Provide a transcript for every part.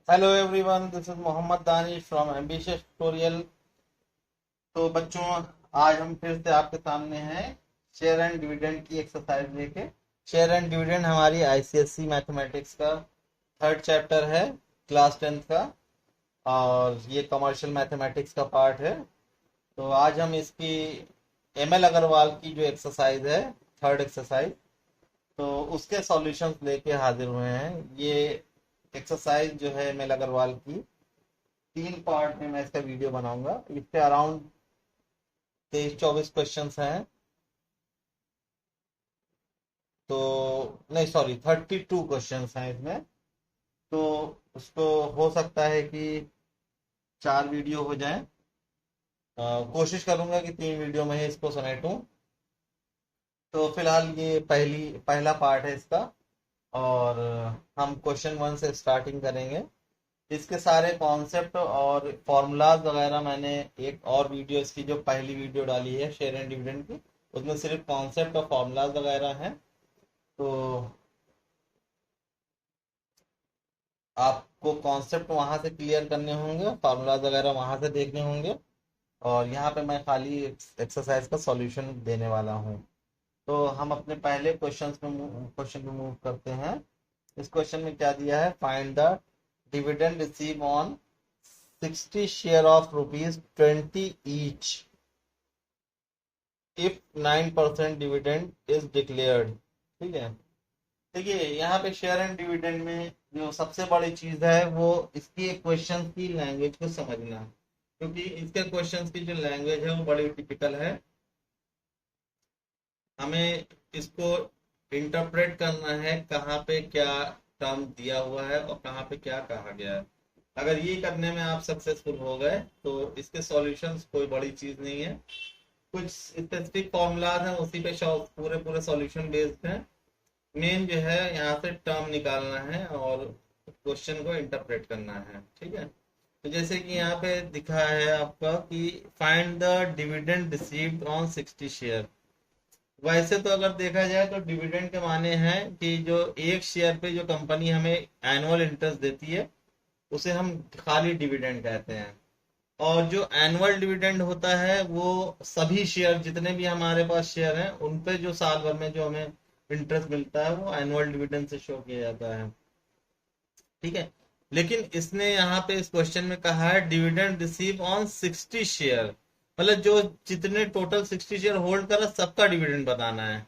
Hello everyone, this is Mohammad Danish from Ambitious Tutorial. तो बच्चों, आज हम फिर से आपके सामने हैं शेयर एंड डिविडेंड की एक्सरसाइज लेके। शेयर एंड डिविडेंड हमारी आईसीएससी मैथमेटिक्स का थर्ड चैप्टर है, क्लास 10th का। और ये कमर्शियल मैथमेटिक्स का पार्ट है। तो आज हम इसकी एमएल अग्रवाल की जो एक्सरसाइज है, थर्ड एक्सरसाइज, तो उसके सॉल्यूशंस लेके हाजिर हुए हैं। ये एक्सरसाइज जो है एमएल अग्रवाल की, 3 पार्ट में मैं इसका वीडियो बनाऊंगा। इसके अराउंड 23-24 क्वेश्चन हैं। तो नहीं, सॉरी, 32 क्वेश्चन हैं इसमें। तो उसको हो सकता है कि 4 वीडियो हो जाए। कोशिश करूंगा कि 3 वीडियो में ही इसको समेटूं। तो फिलहाल ये पहला पार्ट है इसका। और हम क्वेश्चन 1 से स्टार्टिंग करेंगे। इसके सारे कॉन्सेप्ट और फॉर्मूलाज वगैरह मैंने एक और वीडियो, इसकी जो पहली वीडियो डाली है शेयर एंड डिविडेंड की, उसमें सिर्फ कॉन्सेप्ट और फॉर्मूलाज वगैरह हैं। तो आपको कॉन्सेप्ट वहां से क्लियर करने होंगे, फार्मूलाज वगैरह वहां से देखने होंगे। और यहाँ पे मैं खाली एक्सरसाइज का सॉल्यूशन देने वाला हूँ। तो हम अपने पहले क्वेश्चन पे मूव करते हैं। इस क्वेश्चन में क्या दिया है? Find the dividend receive on 60 share of ₹20 each if 9% dividend is declared. ठीक है। देखिए, यहाँ पे शेयर एंड डिविडेंड में जो सबसे बड़ी चीज है वो इसकी क्वेश्चन की लैंग्वेज को समझना। क्योंकि इसके क्वेश्चन की जो लैंग्वेज है वो बड़ी टिपिकल है। हमें इसको इंटरप्रेट करना है, कहाँ पे क्या टर्म दिया हुआ है और कहाँ पे क्या कहा गया है। अगर ये करने में आप सक्सेसफुल हो गए तो इसके सॉल्यूशंस कोई बड़ी चीज नहीं है। कुछ स्पेसिफिक फॉर्मूलाज हैं, उसी पे पूरे पूरे सॉल्यूशन बेस्ड हैं। मेन जो है यहाँ से टर्म निकालना है और क्वेश्चन को इंटरप्रेट करना है। ठीक है। तो जैसे कि यहाँ पे दिखा है आपका कि find the dividend received on 60 share. वैसे तो अगर देखा जाए तो डिविडेंड के माने हैं कि जो एक शेयर पे जो कंपनी हमें एनुअल इंटरेस्ट देती है, उसे हम खाली डिविडेंड कहते हैं। और जो एनुअल डिविडेंड होता है वो सभी शेयर, जितने भी हमारे पास शेयर हैं, उन पे जो साल भर में जो हमें इंटरेस्ट मिलता है वो एनुअल डिविडेंड से शो किया जाता है। ठीक है। लेकिन इसने यहाँ पे इस क्वेश्चन में कहा है डिविडेंड रिसीव ऑन 60 शेयर, मतलब जो जितने टोटल 60 शेयर होल्ड कर रहा सबका डिविडेंड बताना है।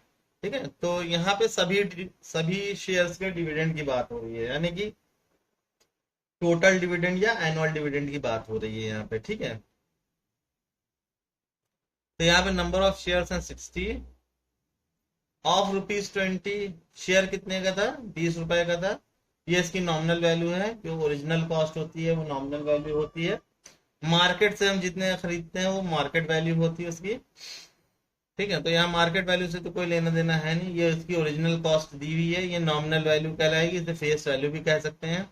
ठीक है। तो यहाँ पे सभी शेयर्स के डिविडेंड की बात हो रही है, यानी कि टोटल डिविडेंड या एनुअल डिविडेंड की बात हो रही है यहाँ पे। ठीक है। तो यहाँ पे नंबर ऑफ शेयर्स हैं 60 ऑफ ₹20। शेयर कितने का था? 20 रुपए का था। ये इसकी नॉमिनल वैल्यू है। जो ओरिजिनल कॉस्ट होती है वो नॉमिनल वैल्यू होती है। मार्केट से हम जितने खरीदते हैं वो मार्केट वैल्यू होती है उसकी। ठीक है। तो यहाँ मार्केट वैल्यू से तो कोई लेना देना है नहीं, ये इसकी ओरिजिनल कॉस्ट दी हुई है, ये नॉमिनल वैल्यू कहलाएगी, इसे फेस वैल्यू भी कह सकते हैं।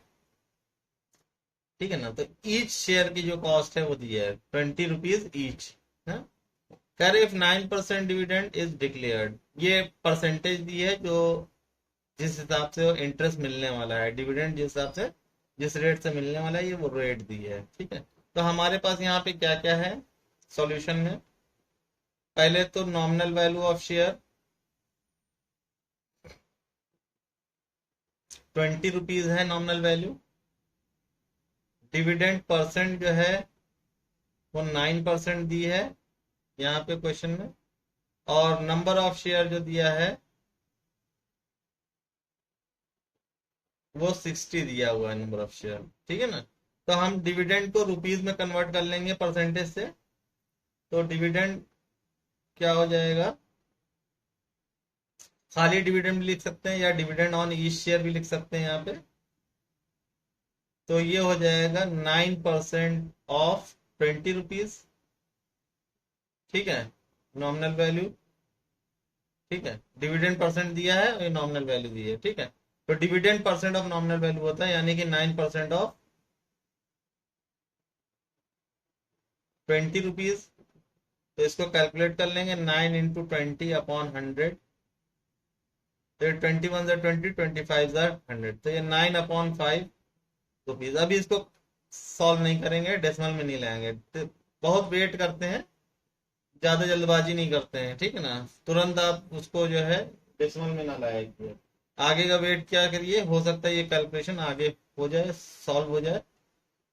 ठीक है ना। तो ईच शेयर की जो कॉस्ट है वो दी है ₹20 ईच। कह रहे इफ 9% डिविडेंड इज डिक्लेयर्ड, ये परसेंटेज दी है जो जिस हिसाब से इंटरेस्ट मिलने वाला है, डिविडेंड जिस हिसाब से जिस रेट से मिलने वाला है, ये वो रेट दी है। ठीक है। तो हमारे पास यहाँ पे क्या क्या है सॉल्यूशन में? पहले तो नॉमिनल वैल्यू ऑफ शेयर ₹20 है, नॉमिनल वैल्यू। डिविडेंड परसेंट जो है वो 9% दी है यहाँ पे क्वेश्चन में। और नंबर ऑफ शेयर जो दिया है वो 60 दिया हुआ है, नंबर ऑफ शेयर। ठीक है ना। तो हम डिविडेंड को रुपीज में कन्वर्ट कर लेंगे परसेंटेज से। तो डिविडेंड क्या हो जाएगा? खाली डिविडेंड भी लिख सकते हैं या डिविडेंड ऑन ईच शेयर भी लिख सकते हैं यहाँ पे। तो ये हो जाएगा 9% ऑफ ₹20। ठीक है। Nominal value. ठीक है। डिविडेंड परसेंट दिया है और ये नॉमिनल वैल्यू दी है। ठीक है। तो dividend percent of nominal value होता है, यानी कि 9% ऑफ ₹20। तो इसको कैलकुलेट कर लेंगे, 9 इंटू 20 अपॉन 100। तो 21 ज़ा 20, 25 ज़ा 100, तो ये 9/5 रुपीज। अभी इसको सॉल्व नहीं करेंगे, डेसिमल में नहीं लाएंगे, तो बहुत वेट करते हैं, ज्यादा जल्दबाजी नहीं करते हैं, ठीक है ना। तुरंत आप उसको जो है डेसिमल में ना लाएंगे, आगे का वेट क्या करिए, हो सकता है ये कैलकुलेशन आगे हो जाए, सॉल्व हो जाए,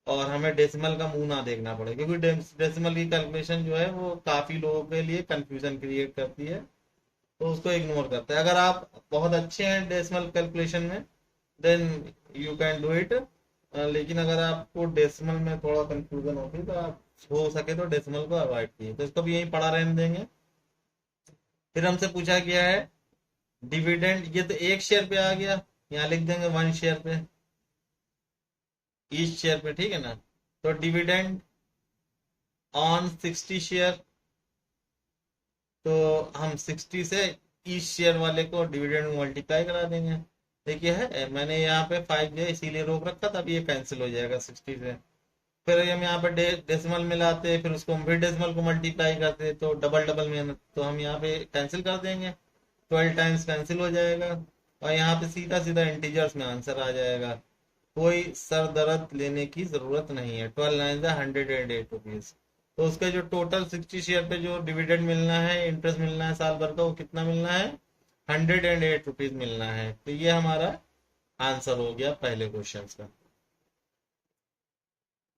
और हमें डेसिमल का मुंह ना देखना पड़े, क्योंकि डेसिमल की कैलकुलेशन जो है वो काफी लोगों के लिए कंफ्यूजन क्रिएट करती है, तो उसको इग्नोर करते हैं। अगर आप बहुत अच्छे हैं डेसिमल कैलकुलेशन में, then you can do it, लेकिन अगर आपको डेसिमल में थोड़ा कंफ्यूजन होती है तो आप हो सके तो डेसिमल को अवॉइड कीजिए। तो इसको भी यही पढ़ा रहने देंगे। फिर हमसे पूछा गया है डिविडेंड, ये तो एक शेयर पे आ गया, यहाँ लिख देंगे 1 शेयर पे, ईच शेयर पे, ठीक है ना। तो डिविडेंड ऑन 60 शेयर, तो हम 60 से ईच शेयर वाले को डिविडेंड मल्टीप्लाई करा देंगे। देखिए है, मैंने यहाँ पे 5 जो है इसीलिए रोक रखा था, अब ये कैंसिल हो जाएगा 60 से। फिर हम यहाँ पे डेसिमल मिलाते, फिर उसको हम फिर डेसिमल को मल्टीप्लाई करते, तो डबल डबल मेहनत, तो हम यहाँ पे कैंसिल कर देंगे, 12 टाइम्स कैंसिल हो जाएगा, और यहाँ पे सीधा सीधा इंटीजर्स में आंसर आ जाएगा। कोई सर दर्द लेने की जरूरत नहीं है। 12 9 108 रुपीज। तो उसके जो टोटल 60 शेयर पे जो डिविडेंड मिलना है, इंटरेस्ट मिलना है साल भर का, वो कितना मिलना है, 108 रुपीज मिलना है। तो ये हमारा आंसर हो गया पहले क्वेश्चन का।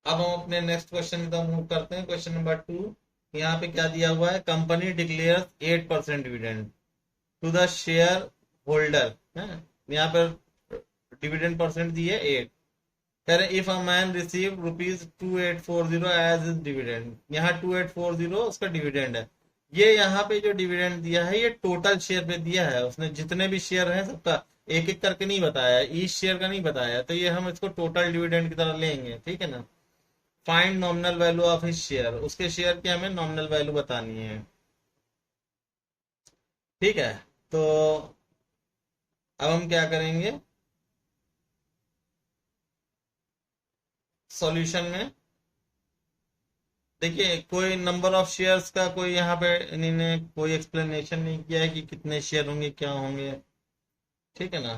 अब हम अपने नेक्स्ट क्वेश्चन की तरफ मूव करते हैं, क्वेश्चन नंबर 2। यहाँ पे क्या दिया हुआ है, company declares 8% dividend to the share holder है। यहाँ पर डिविडेंड परसेंट दी है 8। कह रहे if a man receive ₹2840 as his dividend, यहाँ 2840 उसका डिविडेंड है। ये यहाँ पे जो डिविडेंड दिया है ये टोटल शेयर पे दिया है, उसने जितने भी शेयर हैं सबका एक एक करके नहीं बताया, ईच शेयर का नहीं बताया, तो ये हम इसको टोटल डिविडेंड की तरह लेंगे, ठीक है ना। Find nominal value of his share, उसके शेयर की हमें नॉमिनल वैल्यू बतानी है, ठीक है। तो अब हम क्या करेंगे, सॉल्यूशन में देखिए कोई नंबर ऑफ शेयर्स का कोई यहाँ पे इन्होंने कोई एक्सप्लेनेशन नहीं किया है कि कितने शेयर होंगे क्या होंगे, ठीक है ना।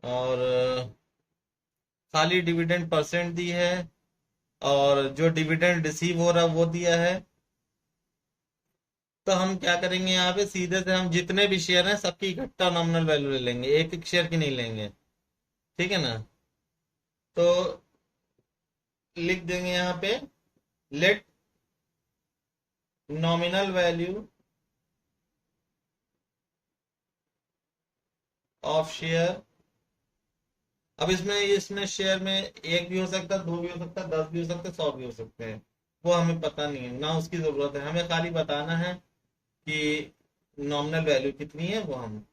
और खाली डिविडेंड परसेंट दी है, और जो डिविडेंड रिसीव हो रहा है वो दिया है। तो हम क्या करेंगे, यहाँ पे सीधे से हम जितने भी शेयर हैं सबकी इकट्ठा नॉमिनल वैल्यू ले लेंगे, एक एक शेयर की नहीं लेंगे, ठीक है ना। तो लिख देंगे यहाँ पे let nominal value of share. अब इसमें शेयर में एक भी हो सकता है, दो भी हो सकता है, 10 भी हो सकते हैं, 100 भी हो सकते हैं, वो हमें पता नहीं है ना, उसकी जरूरत है, हमें खाली बताना है कि नॉमिनल वैल्यू कितनी है, वो हम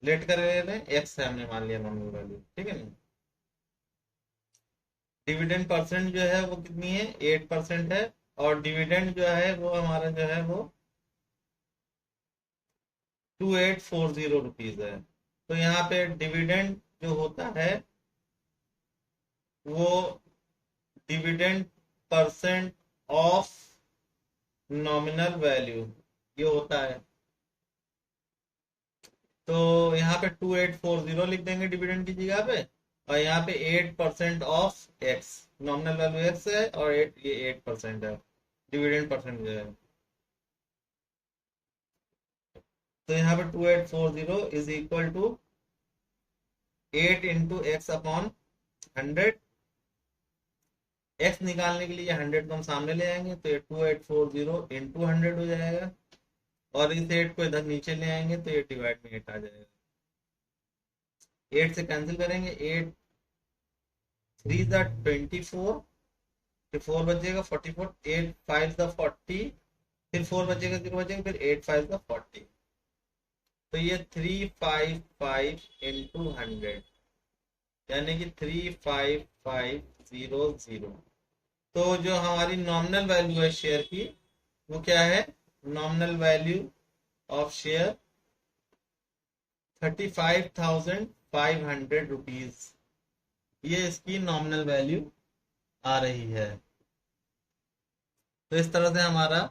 लेट कर ले रहे हैं, एक्स है हमने मान लिया नॉमिनल वैल्यू, ठीक है ना। डिविडेंड परसेंट जो है वो कितनी है, 8% है, और डिविडेंड जो है वो हमारा जो है वो 2840 रुपीज है। तो यहाँ पे डिविडेंड जो होता है वो dividend percent of nominal value ये होता है। तो यहाँ पे 2840 लिख देंगे डिविडेंड की जगह पे, और यहाँ पे 8% of x, nominal value x है और ये 8% है, डिविडेंड परसेंट जो है। तो यहाँ पे 2840 is equal to 8 into x upon 100। X निकालने के लिए 100 को हम सामने ले आएंगे, तो ये 2840 इंटू 100 हो जाएगा, और इस 8 को इधर नीचे ले आएंगे तो ये डिवाइड में 8 आ जाएगा। 8 से कैंसिल करेंगे, 8 3 द 24, फिर 4 बचेगा 44, 8 5 द 40, फिर 4 बचेगा 0 बचेगा, फिर 8 5 द 40। तो ये 355 इंटू 100 यानी कि 35500। तो जो हमारी नॉमिनल वैल्यू है शेयर की वो क्या है, nominal value of share 35,500 rupees, ये इसकी नॉमिनल वैल्यू आ रही है। तो इस तरह से हमारा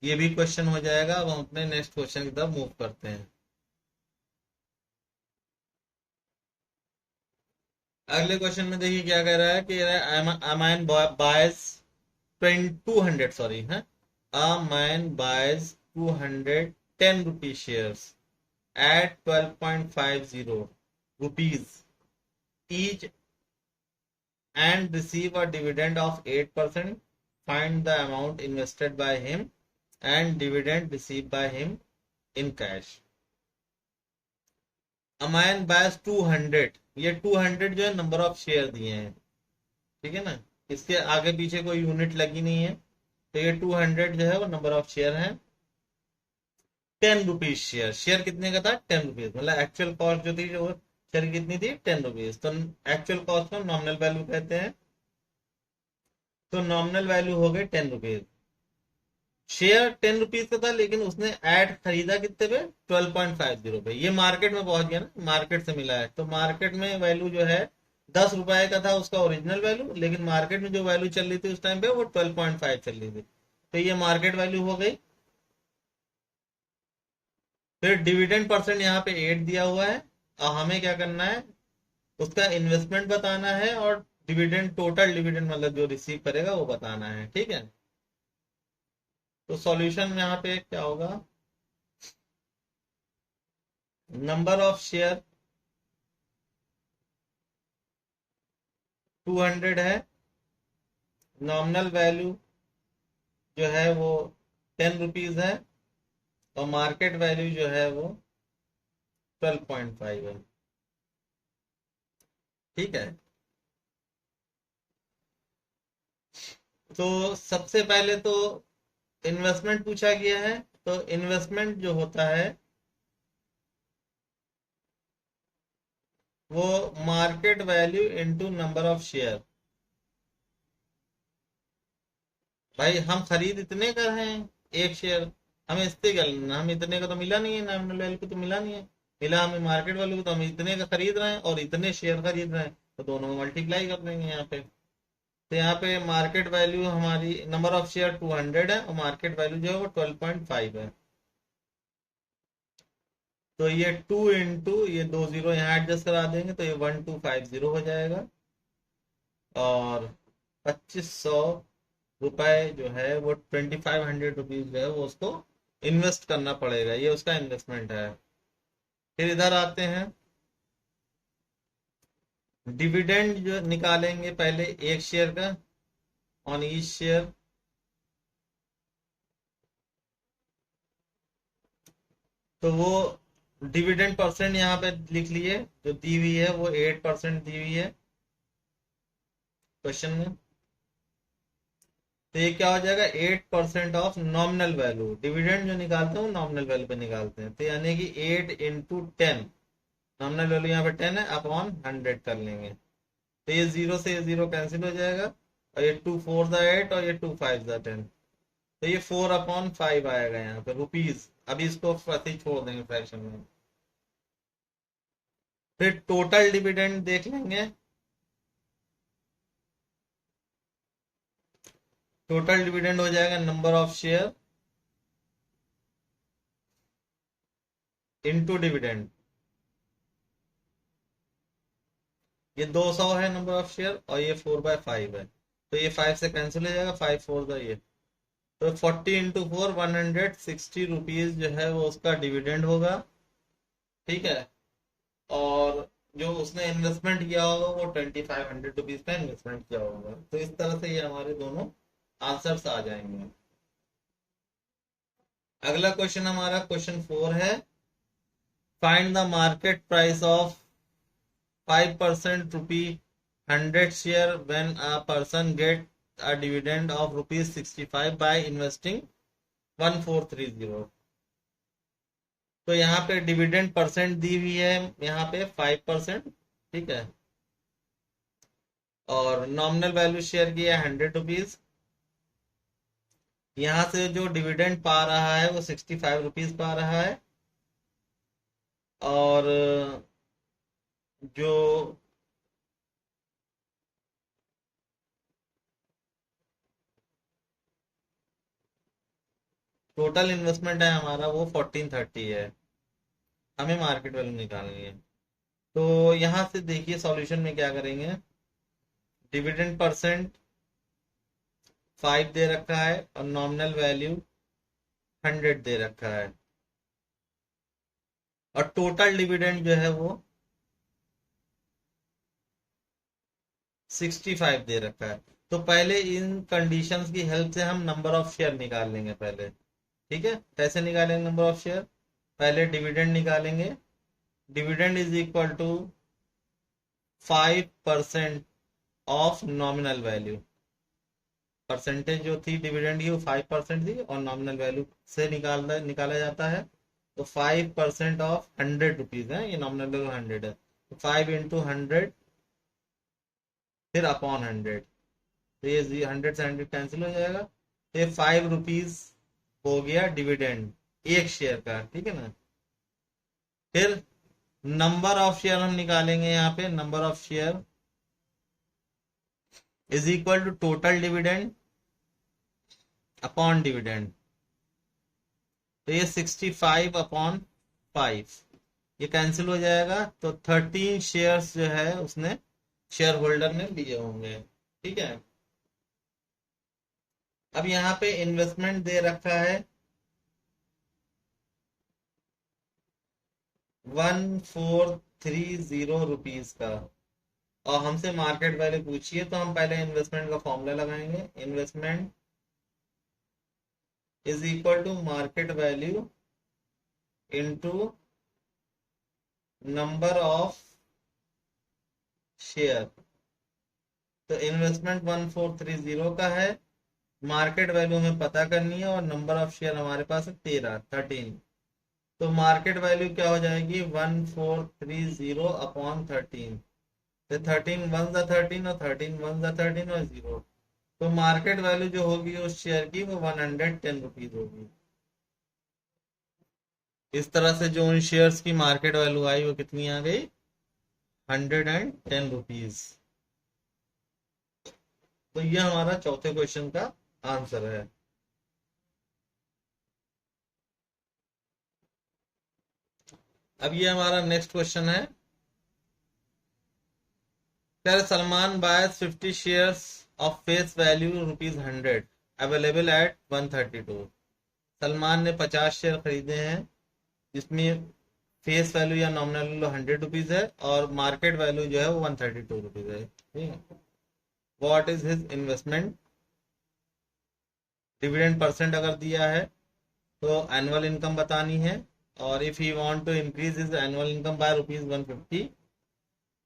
ये भी क्वेश्चन हो जाएगा। अब हम अपने नेक्स्ट क्वेश्चन की तरफ मूव करते हैं। अगले क्वेश्चन में देखिए क्या कह रहा है कि अमाइन बायस 200 सॉरी है, amine bias 210 rupee shares at 12.50 rupees each and receive a dividend of 8%. Find the amount invested by him and dividend received by him in cash. अमायन बायस 200, ये 200 जो है नंबर ऑफ शेयर दिए हैं, ठीक है ना, इसके आगे पीछे कोई यूनिट लगी नहीं है, तो ये 200 जो है वो नंबर ऑफ शेयर है। 10 रुपीज शेयर, शेयर कितने का था 10 रुपीज, मतलब एक्चुअल कॉस्ट जो थी जो शेयर कितनी थी 10 रुपीज, तो एक्चुअल कॉस्ट को नॉमिनल वैल्यू कहते हैं, तो नॉमिनल वैल्यू हो गई 10 रुपीज। शेयर 10 रुपीज का था लेकिन उसने ऐड खरीदा कितने पे 12.50 पे, ये मार्केट में पहुंच गया ना, मार्केट से मिला है, तो मार्केट में वैल्यू जो है 10 रुपए का था उसका ओरिजिनल वैल्यू, लेकिन मार्केट में जो वैल्यू चल रही थी उस टाइम पे वो 12.5 चल रही थी, तो ये मार्केट वैल्यू हो गई। फिर डिविडेंड परसेंट यहाँ पे 8 दिया हुआ है, और हमें क्या करना है, उसका इन्वेस्टमेंट बताना है, और डिविडेंड टोटल डिविडेंड मतलब जो रिसीव करेगा वो बताना है, ठीक है। तो सॉल्यूशन यहाँ पे क्या होगा, नंबर ऑफ शेयर 200 है, नॉमिनल वैल्यू जो है वो 10 रुपीज है, और मार्केट वैल्यू जो है वो 12.5 है, ठीक है। तो सबसे पहले तो इन्वेस्टमेंट पूछा गया है, तो इन्वेस्टमेंट जो होता है वो market value into number of share. भाई हम खरीद इतने कर रहे हैं एक शेयर, हमें इससे क्या लेना, हम इतने का तो मिला नहीं है, नॉमिनल वैल्यू को तो मिला नहीं है, मिला हमें मार्केट वैल्यू को, तो हम इतने का खरीद रहे हैं और इतने शेयर खरीद रहे हैं, तो दोनों में मल्टीप्लाई कर देंगे यहाँ पे। तो यहाँ पे मार्केट वैल्यू हमारी, नंबर ऑफ शेयर 200 है और मार्केट वैल्यू जो है वो 12.5 है, तो ये 2 इंटू ये 2 जीरो यहाँ एडजस्ट करा देंगे तो ये 1250 हो जाएगा, और 2500 रुपए जो है वो 2500 रुपीज जो है वो उसको इन्वेस्ट करना पड़ेगा, ये उसका इन्वेस्टमेंट है। फिर इधर आते हैं, डिविडेंड जो निकालेंगे पहले एक शेयर का ऑन ईच शेयर, तो वो डिविडेंड परसेंट यहाँ पे लिख लिए, जो दी हुई है वो 8% दी हुई है क्वेश्चन में, तो ये क्या हो जाएगा 8% ऑफ नॉमिनल वैल्यू, डिविडेंड जो निकालते हैं वो नॉमिनल वैल्यू पे निकालते हैं, तो यानी कि 8 इंटू 10, नॉमिनल वैल्यू यहाँ पे 10 है, अपॉन 100 कर लेंगे, तो ये जीरो से ये जीरो कैंसिल हो जाएगा, और ये 2 4 8 और ये 2 5 10, तो ये 4/5 आएगा यहाँ पे रुपीज, अभी इसको ऐसे ही छोड़ देंगे फ्रैक्शन में। फिर टोटल डिविडेंड देख लेंगे, टोटल डिविडेंड हो जाएगा number of share into dividend, ये 200 है नंबर ऑफ शेयर और ये 4/5 है, तो ये 5 से कैंसिल हो जाएगा, 5 4 का ये, तो 40 इंटू 4 160 रुपीज जो है वो उसका डिविडेंड होगा, ठीक है। और जो उसने इन्वेस्टमेंट किया होगा वो 2500 रुपीज का इन्वेस्टमेंट किया होगा, तो इस तरह से ये हमारे दोनों आंसर्स आ जाएंगे। अगला क्वेश्चन हमारा क्वेश्चन 4 है, find the market price of 5% ₹100 share when a person get a dividend of ₹65 by investing 1430। तो यहाँ पे डिविडेंड परसेंट दी हुई है यहाँ पे 5%, ठीक है, और नॉमिनल वैल्यू शेयर की है 100 रुपीज, यहाँ से जो डिविडेंड पा रहा है वो 65 रुपीज पा रहा है, और जो टोटल इन्वेस्टमेंट है हमारा वो 1430 है, हमें मार्केट वैल्यू निकालनी है। तो यहां से देखिए सॉल्यूशन में क्या करेंगे। डिविडेंड परसेंट 5 दे रखा है और नॉमिनल वैल्यू 100 दे रखा है, और टोटल डिविडेंड जो है वो 65 दे रखा है। तो पहले इन कंडीशंस की हेल्प से हम नंबर ऑफ शेयर निकाल लेंगे पहले। ठीक है, कैसे निकालेंगे नंबर ऑफ शेयर? पहले डिविडेंड निकालेंगे। Dividend is equal to 5% of nominal value. Percentage जो थी डिविडेंड की वो 5% थी, और नॉमिनल वैल्यू से निकाला जाता है। तो 5% ऑफ 100 रुपीज है, ये नॉमिनल वैल्यू 100 है, तो 5 × 100 फिर अपॉन 100। तो ये 100 से 100 कैंसिल हो जाएगा, तो ये 5 रुपीज हो गया डिविडेंड एक शेयर का। ठीक है ना। फिर नंबर ऑफ शेयर हम निकालेंगे। यहाँ पे number of share is equal to total dividend upon dividend. तो ये 65/5 ये कैंसिल हो जाएगा, तो 13 शेयर्स जो है उसने शेयर होल्डर ने लिए होंगे। ठीक है। अब यहाँ पे इन्वेस्टमेंट दे रखा है 1430 रुपीज का, और हमसे मार्केट वैल्यू पूछिए, तो हम पहले इन्वेस्टमेंट का फॉर्मूला लगाएंगे। Investment is equal to market value into number of share. तो इन्वेस्टमेंट 1430 का है, मार्केट वैल्यू हमें पता करनी है, और नंबर ऑफ शेयर हमारे पास है 13। तो मार्केट वैल्यू क्या हो जाएगी? 1430/13। तो 13 1 13 और 13 1 13 और 0। तो मार्केट वैल्यू जो होगी उस शेयर की वो 110 रुपीज होगी। इस तरह से जो उन शेयर्स की मार्केट वैल्यू आई वो कितनी आ गई? 110 रुपीज। तो ये हमारा चौथे क्वेश्चन का आंसर है। अब ये हमारा नेक्स्ट क्वेश्चन है। सलमान बायस 50 shares of face value ₹100 available at 132। Salman ने 50 शेयर खरीदे हैं जिसमें फेस वैल्यू या नॉमिनल वैल्यू 100 रुपीज है, और मार्केट वैल्यू जो है वो 132 रुपीज है। ठीक है। What is his investment? Dividend percent अगर दिया है तो एनुअल इनकम बतानी है, और if he want to increase his annual income by ₹150,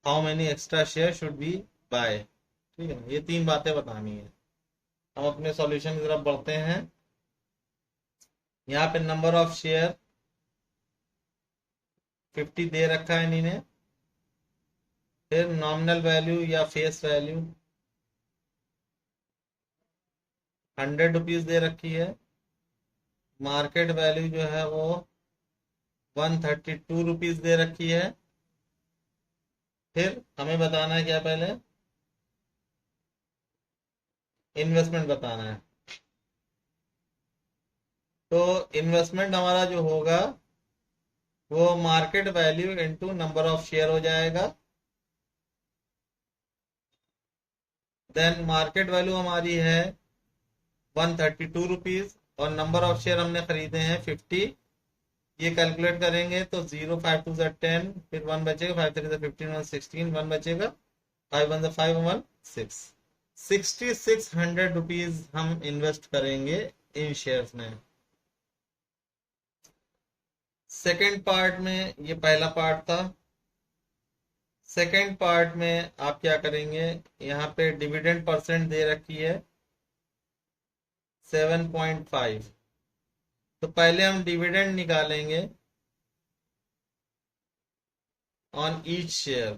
how many extra share should be buy. ठीक है, ये तीन बातें बतानी है। हम अपने सॉल्यूशन की तरफ बढ़ते हैं। यहाँ पे नंबर ऑफ शेयर 50 दे रखा है इन्हीं ने। फिर नॉमिनल वैल्यू या फेस वैल्यू 100 रुपीज दे रखी है। मार्केट वैल्यू जो है वो 132 रुपीज दे रखी है। फिर हमें बताना है क्या? पहले इन्वेस्टमेंट बताना है। तो इन्वेस्टमेंट हमारा जो होगा वो market value into number of share हो जाएगा। देन मार्केट वैल्यू हमारी है 132 रुपीज, और नंबर ऑफ शेयर हमने खरीदे हैं 50। ये कैलकुलेट करेंगे तो 0 5 2 10, फिर 1 बचेगा, 5 3 15 1 16, 1 बचेगा, 5 1 5 1 6। 6600 रुपीज हम इन्वेस्ट करेंगे इन शेयर्स में। सेकेंड पार्ट में, ये पहला पार्ट था। सेकेंड पार्ट में आप क्या करेंगे? यहाँ पे डिविडेंड परसेंट दे रखी है 7.5। तो पहले हम डिविडेंड निकालेंगे ऑन ईच शेयर।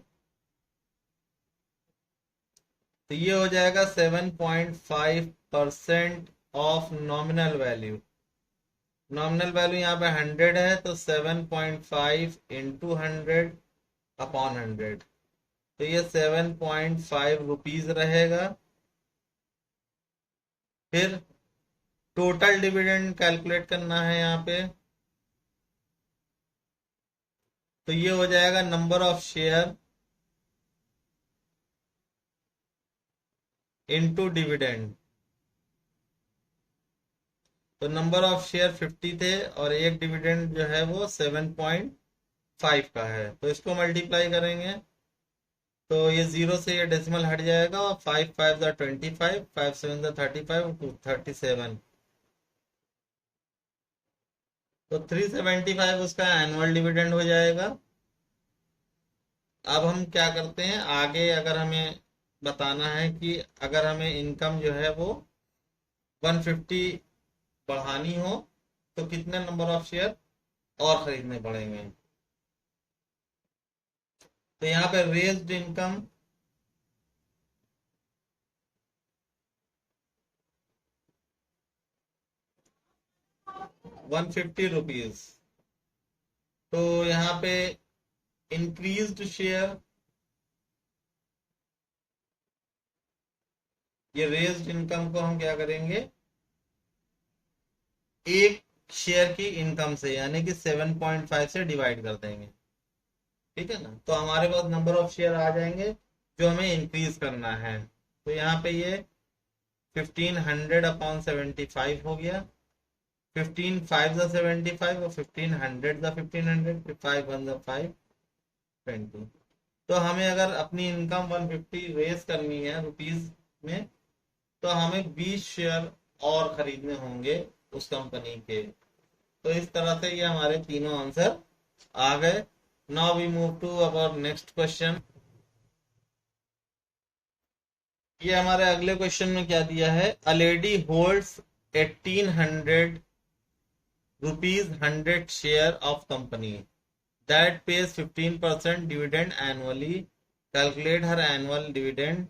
तो ये हो जाएगा 7.5% of nominal value. Nominal value यहाँ पे 100 है, तो 7.5 इंटू 100/100। तो ये 7.5 रुपीज रहेगा। फिर टोटल डिविडेंड कैलकुलेट करना है यहाँ पे। तो ये हो जाएगा number of share into dividend. तो नंबर ऑफ शेयर 50 थे और एक डिविडेंड जो है वो 7.5 का है, तो इसको मल्टीप्लाई करेंगे तो ये जीरो से ये डेसिमल हट जाएगा और 5 5 25, 5 7 35, 37। तो 375 उसका एनुअल डिविडेंड हो जाएगा। अब हम क्या करते हैं आगे, अगर हमें बताना है कि अगर हमें इनकम जो है वो 150 बढ़ानी हो तो कितने नंबर ऑफ शेयर और खरीदने पड़ेंगे। तो यहाँ पे रेज्ड इनकम 150 रुपीज, तो यहाँ पे इंक्रीज्ड शेयर, ये रेज्ड इनकम को हम क्या करेंगे एक शेयर की इनकम से यानी कि 7.5 से डिवाइड कर देंगे। ठीक है ना, तो हमारे पास नंबर ऑफ शेयर आ जाएंगे जो हमें इंक्रीज करना है। तो यहाँ पे ये 1500 अपॉन 75 हो गया। 15 5 ज़ा 75 और 1500 ज़ा 1500, 5 1 ज़ा 5 20। तो हमें अगर अपनी इनकम 150 रेस करनी है रुपीज में तो हमें 20 शेयर और खरीदने होंगे उस कंपनी के। तो इस तरह से ये हमारे तीनों आंसर आ गए। Now we move to our next question. ये हमारे अगले क्वेश्चन में क्या दिया है, a lady holds 1800 rupees 100 share of company that pays 15% dividend annually. Calculate her annual dividend.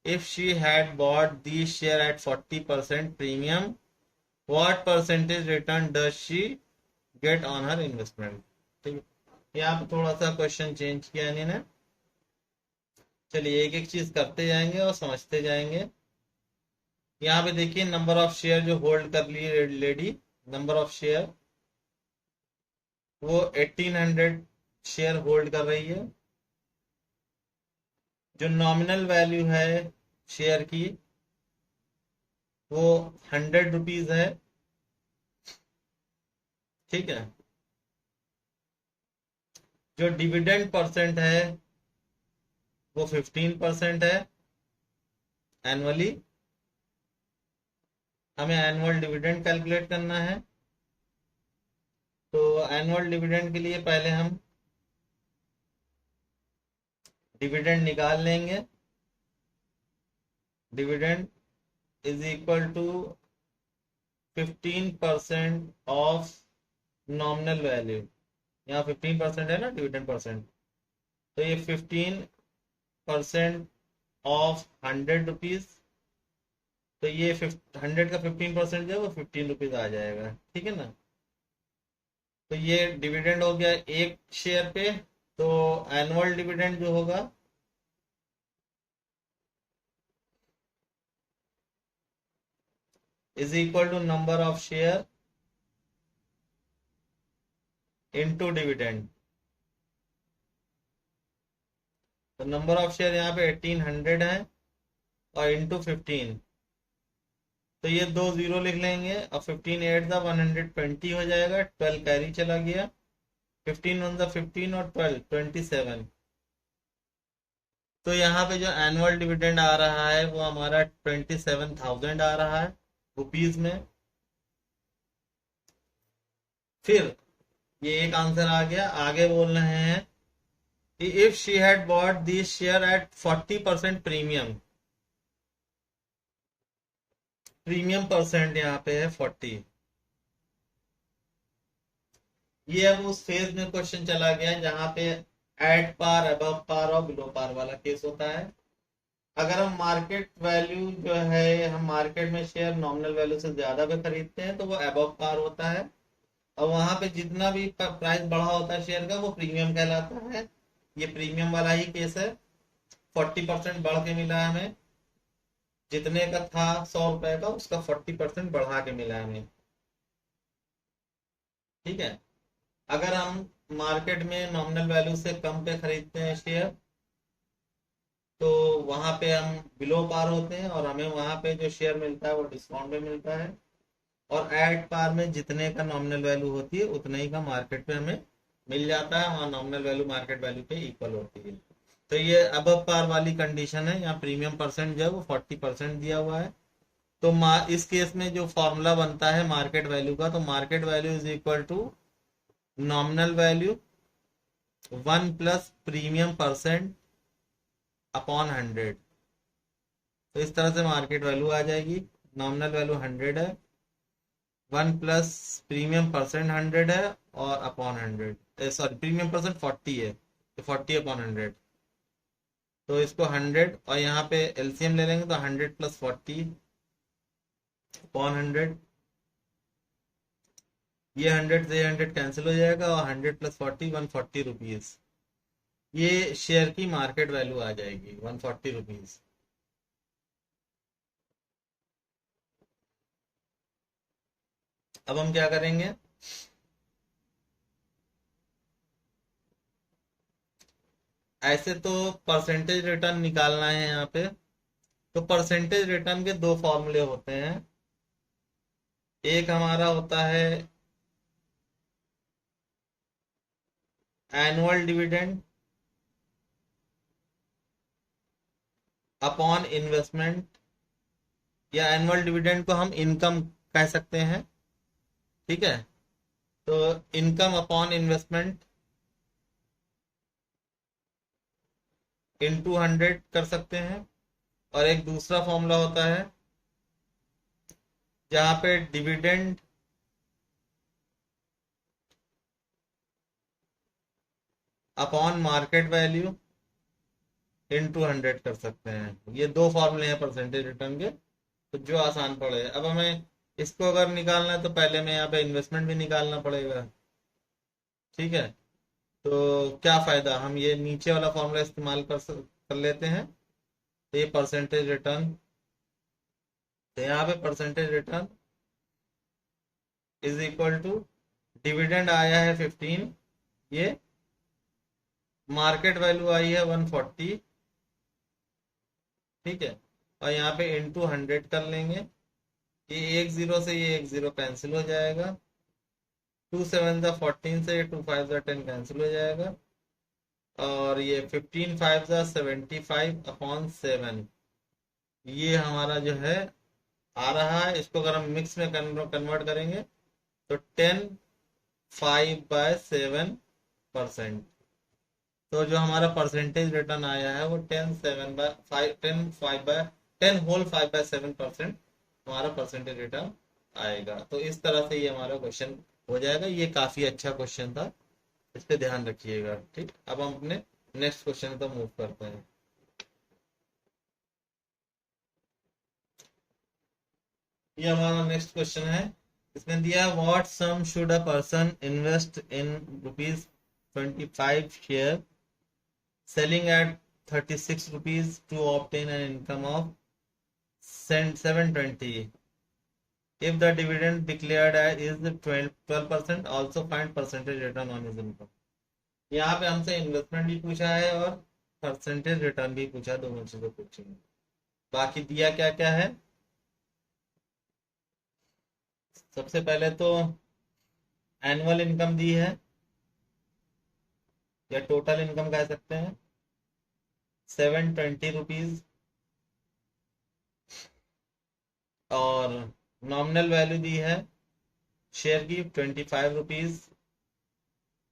If she had bought these share at 40% premium, what percentage return does she get on her investment? ठीक है, यहाँ पे थोड़ा सा question change किया इन्होंने। चलिए एक एक चीज करते जाएंगे और समझते जाएंगे। यहाँ पे देखिए नंबर ऑफ शेयर जो होल्ड कर ली लेडी, नंबर ऑफ शेयर वो 1800 शेयर होल्ड कर रही है। जो नॉमिनल वैल्यू है शेयर की वो 100 रुपीज है। ठीक है, जो डिविडेंड परसेंट है वो 15% है एनुअली। हमें एनुअल डिविडेंड कैलकुलेट करना है, तो एनुअल डिविडेंड के लिए पहले हम डिविडेंड निकाल लेंगे। Dividend is equal to 15% of nominal value. यहाँ 15% है ना डिविडेंड परसेंट, तो ये 15% ऑफ 100 रुपीज। तो ये 100 का 15% जो है वो 15 रुपीज आ जाएगा। ठीक है ना, तो ये डिविडेंड हो गया एक शेयर पे। तो एनुअल डिविडेंड जो होगा is equal to number of share into dividend. तो नंबर ऑफ शेयर यहाँ पे 1800 है और इंटू 15, तो ये दो जीरो लिख लेंगे और 15 8 ज़ा 120 हो जाएगा। 12 कैरी चला गया, 15 1 ज़ा 15 और 12 27। तो यहाँ पे जो एनुअल डिविडेंड आ रहा है वो हमारा 27,000 आ रहा है रुपीज में। फिर ये एक आंसर आ गया। आगे बोल रहे हैं कि if she had bought this share eight 40% premium, premium percent यहाँ पे है 40। ये अब उस फेज में क्वेश्चन चला गया जहां पे एट पार, अबव पार और बिलो पार वाला केस होता है। अगर हम मार्केट वैल्यू जो है, हम मार्केट में शेयर नॉमिनल वैल्यू से ज्यादा पे खरीदते हैं तो वो अबव पार होता है, और वहां पे जितना भी प्राइस बढ़ा होता है शेयर का वो प्रीमियम कहलाता है। ये प्रीमियम वाला ही केस है। 40% बढ़ के मिला हमें, जितने का था 100 रुपए का उसका 40% बढ़ा के मिला हमें। ठीक है, अगर हम मार्केट में नॉमिनल वैल्यू से कम पे खरीदते हैं शेयर, तो वहां पे हम बिलो पार होते हैं और हमें वहां पे जो शेयर मिलता है वो डिस्काउंट में मिलता है। और एट पार में जितने का नॉमिनल वैल्यू होती है उतने ही का मार्केट पे हमें मिल जाता है, वहाँ नॉमिनल वैल्यू मार्केट वैल्यू पे इक्वल होती है। तो ये अब पार वाली कंडीशन है, यहाँ प्रीमियम परसेंट जो है वो 40% दिया हुआ है। तो इस केस में जो फॉर्मूला बनता है मार्केट वैल्यू का, तो market value is equal to nominal value 1 plus premium percent upon 100। तो इस तरह से मार्केट वैल्यू आ जाएगी। नॉमिनल वैल्यू 100 है, 1 प्लस प्रीमियम परसेंट 100 है और अपॉन 100, सॉरी प्रीमियम परसेंट 40 है, तो 40/100। तो इसको 100 और यहाँ पे एलसीएम ले लेंगे तो 100 + 40/100। ये 100 से 100 कैंसिल हो जाएगा और 100 + 40 140 रुपीज। ये शेयर की मार्केट वैल्यू आ जाएगी 140 रुपीज। अब हम क्या करेंगे, ऐसे तो परसेंटेज रिटर्न निकालना है यहाँ पे। तो परसेंटेज रिटर्न के दो फॉर्मूले होते हैं। एक हमारा होता है एनुअल डिविडेंड अपॉन इन्वेस्टमेंट, या एनुअल डिविडेंड को हम इनकम कह सकते हैं, ठीक है। तो इनकम अपॉन इन्वेस्टमेंट इनटू 100 कर सकते हैं। और एक दूसरा फॉर्मूला होता है जहां पे dividend upon market value into 100 कर सकते हैं। ये दो फॉर्मूले हैं परसेंटेज रिटर्न के, तो जो आसान पड़े। अब हमें इसको अगर निकालना है तो पहले में यहाँ पे इन्वेस्टमेंट भी निकालना पड़ेगा, ठीक है। तो क्या फायदा, हम ये नीचे वाला फॉर्मूला इस्तेमाल कर लेते हैं। तो ये परसेंटेज रिटर्न, तो यहाँ पे percentage return is equal to dividend आया है 15, ये मार्केट वैल्यू आई है 140, ठीक है। और यहाँ पे इंटू 100 कर लेंगे। ये एक जीरो से ये एक जीरो कैंसिल हो जाएगा, 2 7 × 14 से ये 2 5 × 10 कैंसिल हो जाएगा। और ये 15 5 × 75/7 ये हमारा जो है आ रहा है। इसको अगर हम मिक्स में कन्वर्ट करेंगे तो 10/5/7%। तो जो हमारा परसेंटेज रिटर्न आया है वो 10 होल 5/7% हमारा परसेंटेज रिटर्न आएगा। तो इस तरह से ये हमारा क्वेश्चन हो जाएगा। ये काफी अच्छा क्वेश्चन था, इस पे ध्यान रखिएगा, ठीक। अब हम अपने नेक्स्ट क्वेश्चन पर मूव करते हैं। ये हमारा नेक्स्ट क्वेश्चन है। इसमें दिया what sum should a person invest in ₹25 share selling at 36 rupees to obtain an income of 720 if the dividend declared is 12%, also find percentage return on his income। यहाँ पे हमसे इन्वेस्टमेंट भी पूछा है और परसेंटेज रिटर्न भी पूछा, दोनों चीजें पूछी हैं। बाकी दिया क्या क्या है, सबसे पहले तो एनुअल इनकम दी है, या टोटल इनकम कह सकते हैं, 720 रुपीज। और नॉमिनल वैल्यू दी है शेयर की 25 रुपीज।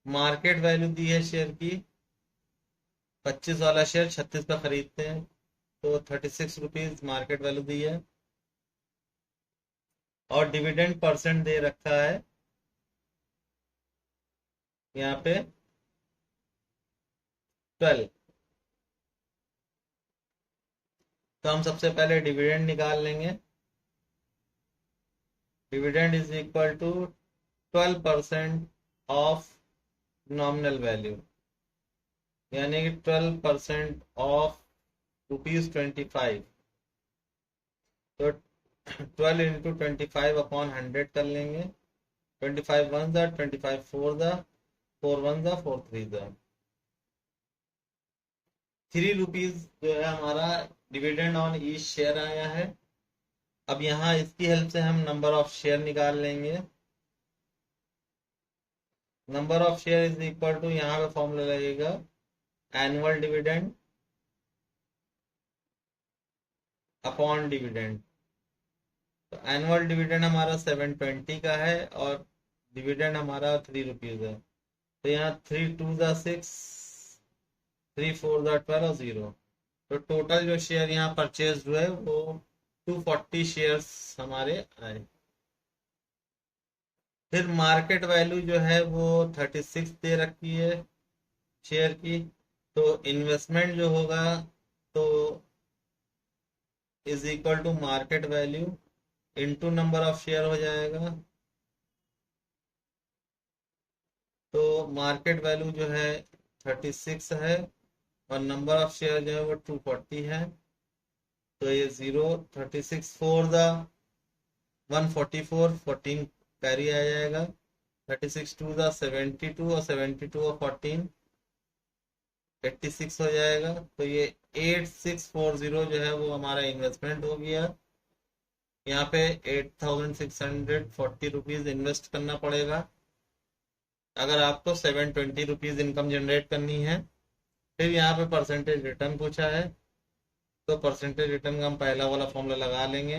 मार्केट वैल्यू दी है शेयर की, 25 वाला शेयर 36 पे खरीदते हैं तो 36 रुपीज मार्केट वैल्यू दी है। और डिविडेंड परसेंट दे रखा है यहाँ पे 12। तो हम सबसे पहले डिविडेंड निकाल लेंगे। Dividend is equal to 12% of nominal value, यानी कि 12% ऑफ ₹25। तो 12 × 25/100 कर लेंगे। 25 1 ज़ा, 25 4 ज़ा, 4 1 जा 4 3 जा 3 रुपीज जो है हमारा डिविडेंड ऑन ईच शेयर आया है। अब यहाँ इसकी हेल्प से हम नंबर ऑफ शेयर निकाल लेंगे। Number of share is equal to, यहाँ पे फॉर्मूला लगेगा एनुअल डिविडेंड अपॉन डिविडेंड। तो एनुअल डिविडेंड हमारा 720 का है और डिविडेंड हमारा 3 रुपीज है। तो यहाँ 3 2 जा 6, 3 4 जा 12 और 0। तो टोटल जो शेयर यहाँ परचेज हुए वो 240 शेयर्स हमारे आए। फिर मार्केट वैल्यू जो है वो 36 दे रखी है शेयर की। तो इन्वेस्टमेंट जो होगा तो is equal to market value into number of share हो जाएगा। तो मार्केट वैल्यू जो है 36 है और नंबर ऑफ शेयर जो है वो 240 है। तो ये 0 36 4 द 144 14 कैरी आ जाएगा। 36 2 द 72 और 72 और 14 86 हो जाएगा। तो ये 8640 जो है वो हमारा इन्वेस्टमेंट हो गया। यहाँ पे 8640 रुपीज इन्वेस्ट करना पड़ेगा अगर आपको 720 रुपीज इनकम जनरेट करनी है। फिर यहाँ पे परसेंटेज रिटर्न पूछा है, तो परसेंटेज रिटर्न का हम पहला वाला फॉर्मूला लगा लेंगे।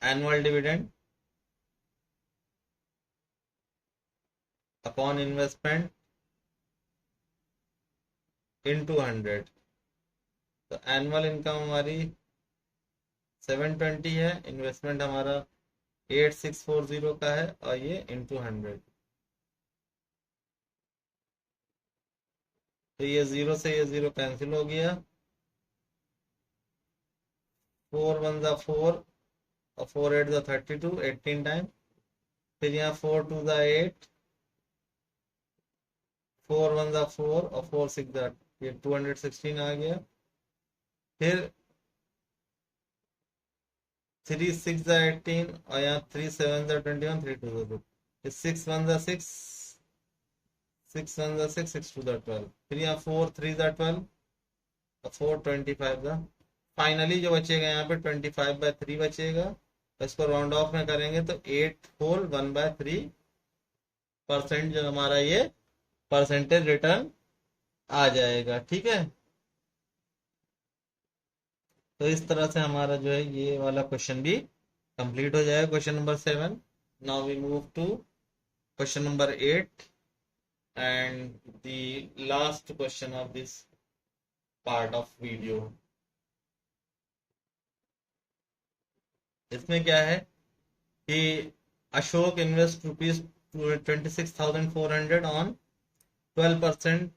Annual dividend upon investment into 100। तो एनुअल इनकम हमारी 720 है, इन्वेस्टमेंट हमारा 8640 का है और ये इनटू 100। तो ये 0 से ये 0 कैंसिल हो गया। 4 1 जा 4 और 4 8 जा 32, 18 टाइम। फिर यहाँ 4 2 जा 8, 4 1 जा 4 और 4 6 जा, ये 216 आ गया। फिर 3 6 जा 18 और यहाँ 3 7 जा 21, 3 2 जा 2, 6 1 जा 6, 6 1 जा 6, 6 2 जा 12। फिर यहाँ 4 3 जा 12 और 4 25 जा। फाइनली जो बचेगा यहाँ पे 25/3 बचेगा। तो इसको राउंड ऑफ में करेंगे तो 8 होल 1/3% जो हमारा ये परसेंटेज रिटर्न आ जाएगा। ठीक है, तो इस तरह से हमारा जो है ये वाला क्वेश्चन भी कंप्लीट हो जाएगा, question number 7। Now we move to question number 8 and the last question of this part of video. इसमें क्या है कि Ashok invest ₹26,400 on 12%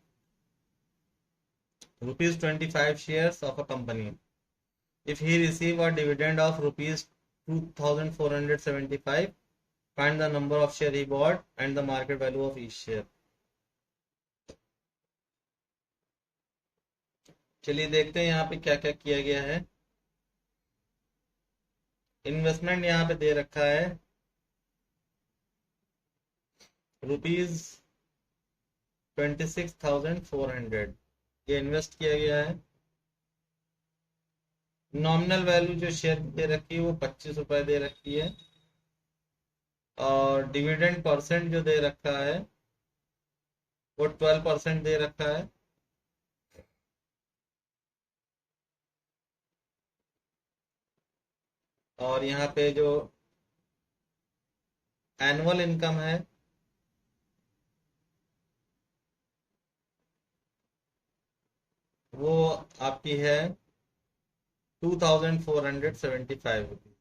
₹25 shares of a company. If he receive a dividend of ₹2,475, find the number of share he bought and the market value of each share. चलिए देखते हैं यहाँ पे क्या क्या किया गया है। इन्वेस्टमेंट यहाँ पे दे रखा है ₹26,400, ये इन्वेस्ट किया गया है। नॉमिनल वैल्यू जो शेयर दे रखी है वो 25 रुपए दे रखी है और डिविडेंड परसेंट जो दे रखा है वो 12% दे रखा है। और यहाँ पे जो एनुअल इनकम है वो आपकी है 2,475 रुपीज।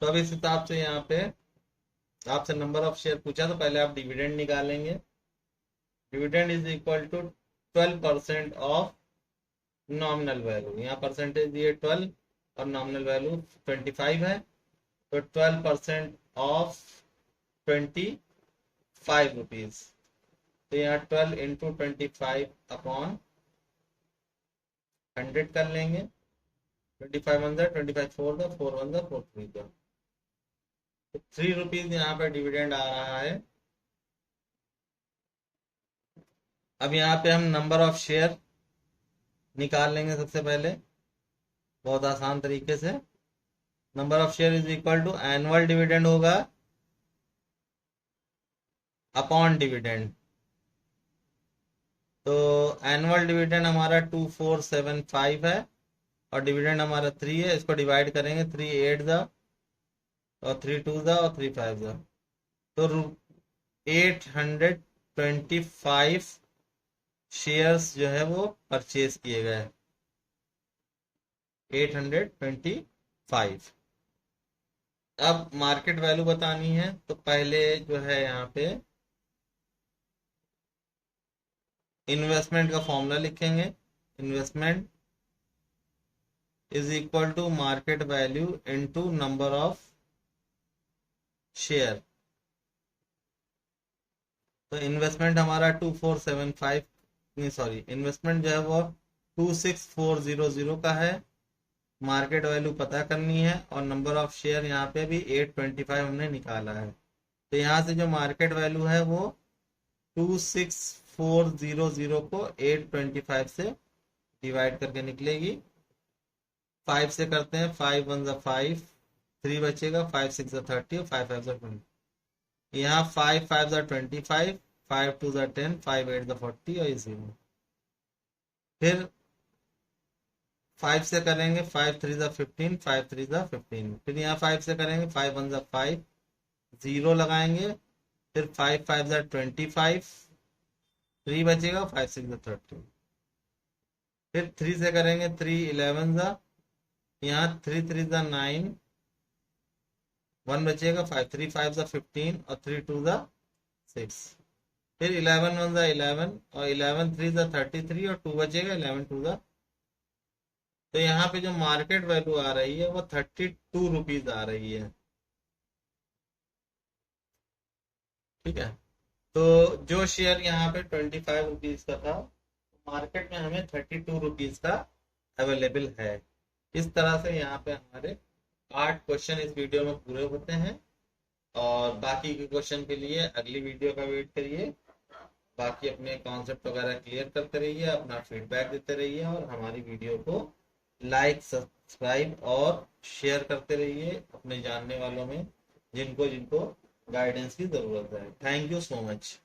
तो अब इस हिसाब से यहाँ पे आपसे नंबर ऑफ शेयर पूछा तो पहले आप डिविडेंड निकालेंगे। Dividend is equal to 12% of nominal value. यहाँ परसेंटेज दिए 12 और नॉमिनल वैल्यू 25 है, तो 12% ऑफ 25 रुपीज। तो यहाँ 12 इंटू 25 अपॉन 100 कर लेंगे। 25 1 25 4 4 1 4 3। तो 3 रुपीज यहाँ पे डिविडेंड आ रहा है। अब यहाँ पे हम नंबर ऑफ शेयर निकाल लेंगे सबसे पहले, बहुत आसान तरीके से। Number of share is equal to annual dividend होगा अपॉन डिविडेंड। तो एनुअल डिविडेंड हमारा 2475 है और डिविडेंड हमारा 3 है। इसको डिवाइड करेंगे, 3 8 ज़ा और 3 2 ज़ा और 3 5 ज़ा, तो 825 शेयर्स जो है वो परचेज किए गए, 825। अब मार्केट वैल्यू बतानी है, तो पहले जो है यहाँ पे इन्वेस्टमेंट का फॉर्मूला लिखेंगे। Investment is equal to market value into number of share. तो इन्वेस्टमेंट हमारा 2475, नहीं सॉरी, इन्वेस्टमेंट जो है वो 26400 का है। मार्केट वैल्यू पता करनी है और नंबर ऑफ शेयर यहाँ पे भी 825 हमने निकाला है। तो यहाँ से जो मार्केट वैल्यू है वो 26400 को 825 से डिवाइड करके निकलेगी। 5 से करते हैं, 5 1 ज़ा 5, 3 बचेगा, 5 6 ज़ा 30 और 5 5 ज़ा 20। यहाँ 5 5 ज़ा 25, 5 2 ज़ा 10, 5 8 ज़ा 40 और ये 0। फिर 5 से करेंगे, 5 3 ज़ा 15, 5 3 ज़ा 15। फिर यहाँ 5 से करेंगे, 5 1 ज़ा 5, 0 लगाएंगे। फिर 5 5 ज़ा 25, 3 बचेगा, 5 6 ज़ा 30। फिर 3 से करेंगे, 3 11 ज़ा, यहाँ 3 3 ज़ा 9, 1 बचेगा, 5 3 5 ज़ा 15 और 3 2 ज़ा 6। फिर 11 1 ज़ा 11 और 11 3 ज़ा 33 और 2 बचेगा, 11 2 ज़ा। तो यहाँ पे जो मार्केट वैल्यू आ रही है वो 32 रुपीज आ रही है। ठीक है, तो जो शेयर यहाँ पे 25 रुपीज का था, मार्केट में हमें 32 रुपीज का अवेलेबल है। इस तरह से यहाँ पे हमारे 8 क्वेश्चन इस वीडियो में पूरे होते हैं। और बाकी के क्वेश्चन के लिए अगली वीडियो का वेट करिए। बाकी अपने कॉन्सेप्ट वगैरह क्लियर करते रहिए, अपना फीडबैक देते रहिए और हमारी वीडियो को लाइक सब्सक्राइब और शेयर करते रहिए अपने जानने वालों में, जिनको जिनको गाइडेंस की जरूरत है। Thank you so much.